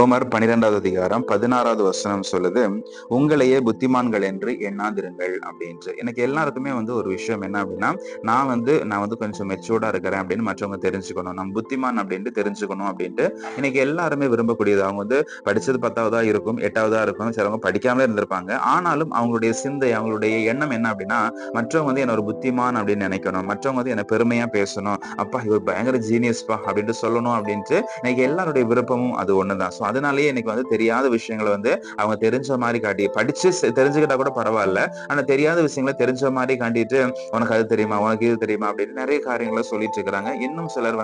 ரோமர் 12வது அதிகாரம் 16வது வசனம் சொல்லுது, உங்களையே புத்திமான்கள் என்று எண்ணாதிருங்கள் அப்படின்ட்டு. எனக்கு எல்லாருக்குமே ஒரு விஷயம் என்ன அப்படின்னா, நான் வந்து கொஞ்சம் மெச்சூர்டா இருக்கிறேன் அப்படின்னு மற்றவங்க தெரிஞ்சுக்கணும், நம்ம புத்திமான் அப்படின்ட்டு தெரிஞ்சுக்கணும் அப்படின்ட்டு இன்னைக்கு எல்லாருமே விரும்பக்கூடியது. அவங்க படிச்சது 10வதா இருக்கும், 8வதா இருக்கும், சிலவங்க படிக்காமலே இருந்திருப்பாங்க. ஆனாலும் அவங்களுடைய சிந்தை, அவங்களுடைய எண்ணம் என்ன அப்படின்னா, மற்றவங்க என்ன ஒரு புத்திமான் அப்படின்னு நினைக்கணும், மற்றவங்க என்ன பெருமையா பேசணும், அப்பா இவர் பயங்கர ஜீனியஸ்பா அப்படின்ட்டு சொல்லணும் அப்படின்ட்டு இன்னைக்கு எல்லாருடைய விருப்பமும் அது ஒண்ணுதான். சோ அதனாலேயே இன்னைக்கு தெரியாத விஷயங்களை அவங்க தெரிஞ்ச மாதிரி காட்டி, படிச்சு தெரிஞ்சுக்கிட்டா கூட பரவாயில்ல, ஆனா தெரியாத விஷயங்களை தெரிஞ்ச மாதிரி காட்டிட்டு, உனக்கு அது தெரியுமா, உனக்கு இது தெரியுமா அப்படின்னு நிறைய காரியங்களை சொல்லிட்டு இருக்கிறாங்க. இன்னும் சிலர்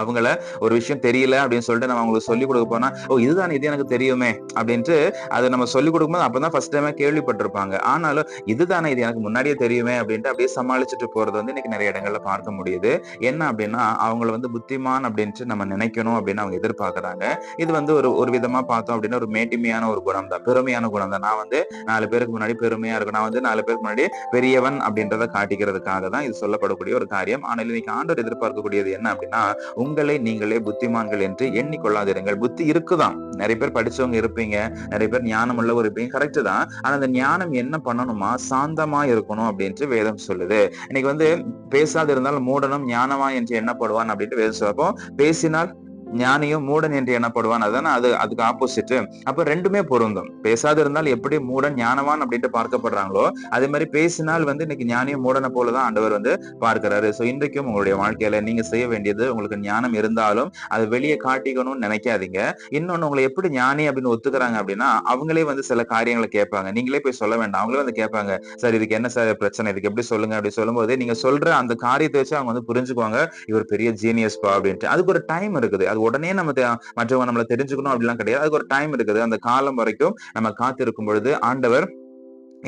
அவங்கள ஒரு விஷயம் தெரியல அப்படின்னு சொல்லிட்டு நம்ம அவங்களுக்கு சொல்லிக் கொடுக்க போனா, ஓ இதுதான், இது எனக்கு தெரியுமே அப்படின்ட்டு அதை நம்ம சொல்லிக் கொடுக்கும்போது அப்பதான் ஃபர்ஸ்ட் டைமே கேள்விப்பட்டிருப்பாங்க. ஆனாலும் இதுதானே, இது எனக்கு முன்னாடியே தெரியுமே அப்படின்ட்டு அப்படியே சமாளிச்சுட்டு போறது இன்னைக்கு நிறைய இடங்கள்ல பார்க்க முடியுது. என்ன அப்படின்னா, அவங்கள புத்திமான் அப்படின்ட்டு நம்ம நினைக்கணும் அப்படின்னு அவங்க எதிர்பார்க்கறாங்க. இது ஒரு ஒரு விதமா பார்த்தோம் அப்படின்னா ஒரு மேட்டிமையான ஒரு குணம் தான், பெருமையான குணம் தான். நான் 4 பேருக்கு முன்னாடி பெருமையா இருக்கும், நான் 4 பேருக்கு முன்னாடி பெரியவன் அப்படின்றத காட்டிக்கிறதுக்காக தான் இது சொல்லப்படக்கூடிய ஒரு காரியம். ஆனால் இன்னைக்கு ஆண்டவர் எதிர்பார்க்கக்கூடியது என்ன அப்படின்னா, உங்களை நீங்களே புத்திமான்கள் என்று எண்ணிக்கொள்ளாதிருங்கள். புத்தி இருக்குதான், நிறைய பேர் படிச்சவங்க இருப்பீங்க, நிறைய பேர் ஞானம் உள்ளவர் இருப்பீங்க, கரெக்ட் தான். ஆனா அந்த ஞானம் என்ன பண்ணணுமா, சாந்தமா இருக்கணும் அப்படின்ட்டு வேதம் சொல்லுது. இன்னைக்கு பேசாது இருந்தால் மூடனும் ஞானமா என்று எண்ணப்படுவான் அப்படின்ட்டு வேதம் சொல்லுவோம். பேசினால் ஞானியும் மூடன் என்று எண்ணப்படுவான், அதுதானே அதுக்கு ஆப்போசிட். அப்ப ரெண்டுமே பொருந்தும். பேசாது இருந்தால் எப்படி மூடன் ஞானவான் அப்படின்ட்டு பார்க்கப்படுறாங்களோ, அதே மாதிரி பேசினால் இன்னைக்கு ஞானியும் மூடனை போலதான் ஆண்டவர் பார்க்கிறாரு. சோ இன்றைக்கும் உங்களுடைய வாழ்க்கையில நீங்க செய்ய வேண்டியது, உங்களுக்கு ஞானம் இருந்தாலும் அதை வெளியே காட்டிக்கணும்னு நினைக்காதீங்க. இன்னொன்னு, உங்களை எப்படி ஞானி அப்படின்னு ஒத்துக்கிறாங்க அப்படின்னா, அவங்களே சில காரியங்களை கேட்பாங்க, நீங்களே போய் சொல்ல வேண்டாம், அவங்களே கேட்பாங்க, சார் இதுக்கு என்ன சார் பிரச்சனை, இதுக்கு எப்படி சொல்லுங்க அப்படி சொல்லும்போது நீங்க சொல்ற அந்த காரியத்தை வச்சு அவங்க புரிஞ்சுக்குவாங்க, இவர் பெரிய ஜீனியஸ் பா அப்படின்ட்டு. அதுக்கு ஒரு டைம் இருக்குது, அது உடனே நம்ம மற்றவங்க நம்மள தெரிஞ்சுக்கணும் அப்படிலாம் கிடையாது. அதுக்கு ஒரு டைம் இருக்குது. அந்த காலம் வரைக்கும் நம்ம காத்திருக்கும் பொழுது ஆண்டவர்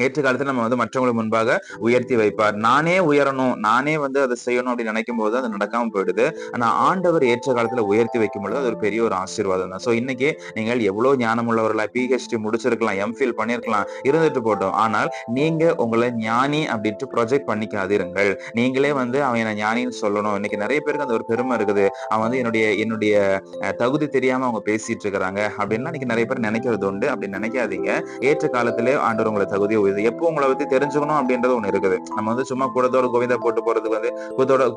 ஏற்ற காலத்துல நம்ம மற்றவங்களுக்கு முன்பாக உயர்த்தி வைப்பார். நானே உயரணும், நானே அதை செய்யணும் அப்படின்னு நினைக்கும் போது அது நடக்காம போயிடுது. ஆனா ஆண்டவர் ஏற்ற காலத்துல உயர்த்தி வைக்கும் பொழுது அது ஒரு பெரிய ஒரு ஆசீர்வாதம் தான். சோ இன்னைக்கு நீங்கள் எவ்வளவு ஞானம் உள்ளவர்களா, PhD முடிச்சிருக்கலாம், MPhil பண்ணிருக்கலாம், இருந்துட்டு போட்டோம். ஆனால் நீங்க உங்களை ஞானி அப்படின்ட்டு ப்ரொஜெக்ட் பண்ணிக்காதிருங்கள். நீங்களே அவன் என்ன ஞானின்னு சொல்லணும். இன்னைக்கு நிறைய பேருக்கு அந்த ஒரு பெருமை இருக்குது. அவன் என்னுடைய என்னுடைய தகுதி தெரியாம அவங்க பேசிட்டு இருக்கிறாங்க அப்படின்லாம் இன்னைக்கு நிறைய பேர் நினைக்கிறது உண்டு. அப்படி நினைக்காதீங்க. ஏற்ற காலத்திலே ஆண்டவர் உங்களை தகுதியை எப்போ உங்களை பத்தி தெரிஞ்சுக்கணும் அப்படின்றது ஒண்ணு இருக்குது. நம்ம சும்மா கூட்டத்தோட கோவிந்தா போட்டு போறது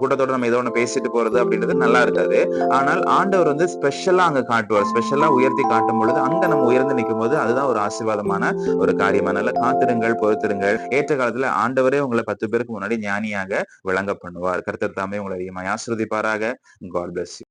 கூட்டத்தோட நம்ம ஏதோ ஒண்ணு பேசிட்டு போறது அப்படின்றது நல்லா இருக்காது. ஆனால் ஆண்டவர் ஸ்பெஷலா அங்க காட்டுவார், ஸ்பெஷலா உயர்த்தி காட்டும் பொழுது அங்க நம்ம உயர்ந்து நிற்கும் போது அதுதான் ஒரு ஆசீர்வாதமான ஒரு காரியம். அதனால காத்திருங்கள், பொறுத்திருங்கள். ஏற்ற காலத்துல ஆண்டவரே உங்களை 10 பேருக்கு முன்னாடி ஞானியாக விளங்க பண்ணுவார். கர்த்தர் தாமே உங்களை அதிகமாக ஆசீர்வதிப்பாராக. God bless you.